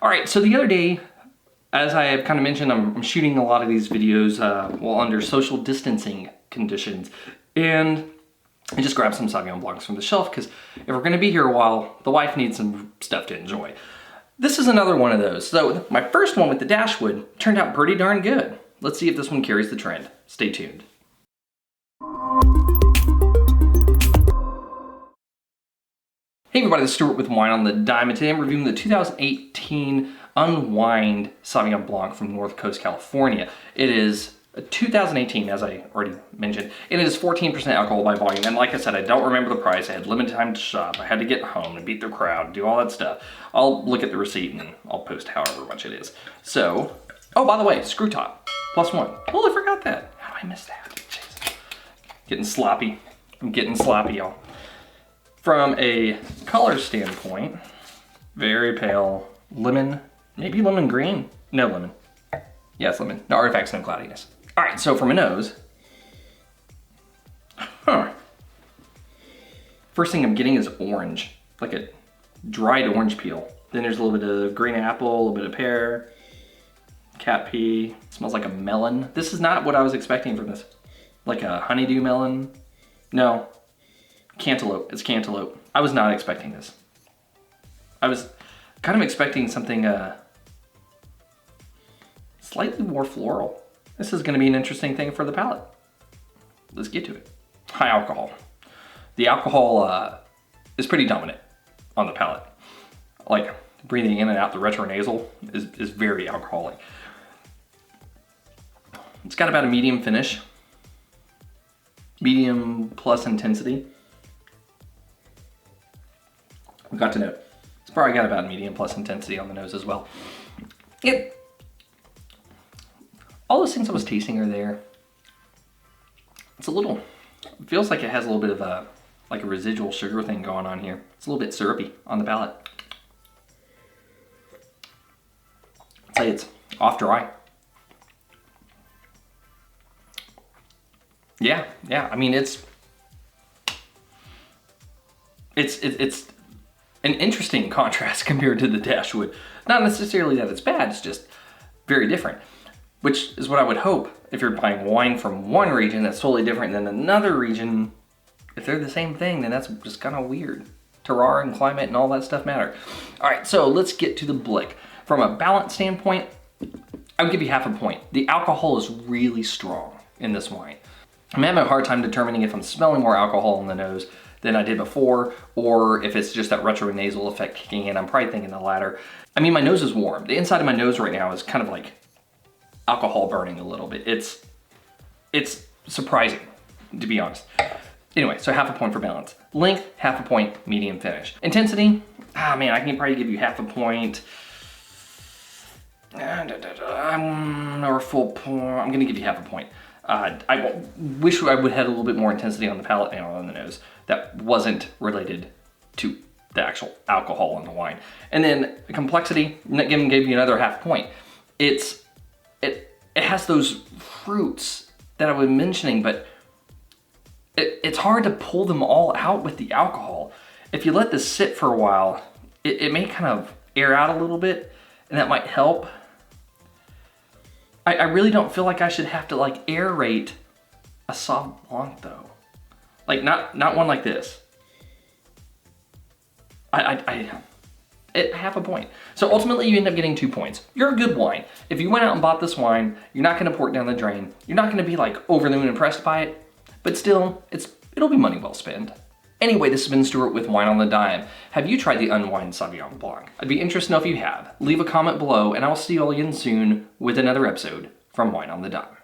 All right, so the other day, as I have kind of mentioned, I'm shooting a lot of these videos while under social distancing conditions. And I just grabbed some Sauvignon Blancs from the shelf because if we're gonna be here a while, the wife needs some stuff to enjoy. This is another one of those. So my first one with the Dashwood turned out pretty darn good. Let's see if this one carries the trend. Stay tuned. Hey everybody, this is Stuart with Wine on the Dime, and today I'm reviewing the 2018 Unwined Sauvignon Blanc from North Coast, California. It is 2018, as I already mentioned, and it is 14% alcohol by volume. And like I said, I don't remember the price. I had limited time to shop. I had to get home and beat the crowd, do all that stuff. I'll look at the receipt and I'll post however much it is. So, oh, by the way, screw top, +1. Oh, I forgot that. How did I miss that? Jeez. Getting sloppy. I'm getting sloppy, y'all. From a color standpoint, very pale lemon, maybe lemon green. No lemon. Yes, lemon. No artifacts, no cloudiness. All right, so from a nose. First thing I'm getting is orange, like a dried orange peel. Then there's a little bit of green apple, a little bit of pear, cat pea. It smells like a melon. This is not what I was expecting from this. Like a honeydew melon. No. Cantaloupe, it's cantaloupe. I was not expecting this. I was kind of expecting something slightly more floral. This is gonna be an interesting thing for the palate. Let's get to it. High alcohol. The alcohol is pretty dominant on the palate. Like breathing in and out the retronasal is very alcoholic. It's got about a medium finish. Medium plus intensity. We got to note, it's probably got about medium plus intensity on the nose as well. All those things I was tasting are there. It's a little, it feels like it has a little bit of a, like a residual sugar thing going on here. It's a little bit syrupy on the palate. I'd say it's off dry. Yeah, I mean, it's an interesting contrast compared to the Dashwood. Not necessarily that it's bad, it's just very different. Which is what I would hope if you're buying wine from one region that's totally different than another region. If they're the same thing, then that's just kind of weird. Terroir and climate and all that stuff matter. All right, so let's get to the blick. From a balance standpoint, I would give you half a point. The alcohol is really strong in this wine. I'm having a hard time determining if I'm smelling more alcohol in the nose than I did before, or if it's just that retronasal effect kicking in. I'm probably thinking the latter. I mean, my nose is warm. The inside of my nose right now is kind of like alcohol burning a little bit. It's surprising, to be honest. Anyway, so half a point for balance. Length, half a point, medium finish. Intensity, man, I can probably give you half a point. Or a full point. I'm gonna give you half a point. I wish I would have had a little bit more intensity on the palate and on the nose that wasn't related to the actual alcohol in the wine. And then the complexity, gave you another half point. It has those fruits that I was mentioning, but it's hard to pull them all out with the alcohol. If you let this sit for a while, it may kind of air out a little bit, and that might help. I really don't feel like I should have to like aerate a Sauv Blanc though. Like not one like this. Half a point. So ultimately you end up getting 2 points. You're a good wine. If you went out and bought this wine, you're not gonna pour it down the drain. You're not gonna be like over the moon impressed by it, but still, it'll be money well spent. Anyway, this has been Stuart with Wine on the Dime. Have you tried the Unwined Sauvignon Blanc? I'd be interested to know if you have. Leave a comment below, and I will see you all again soon with another episode from Wine on the Dime.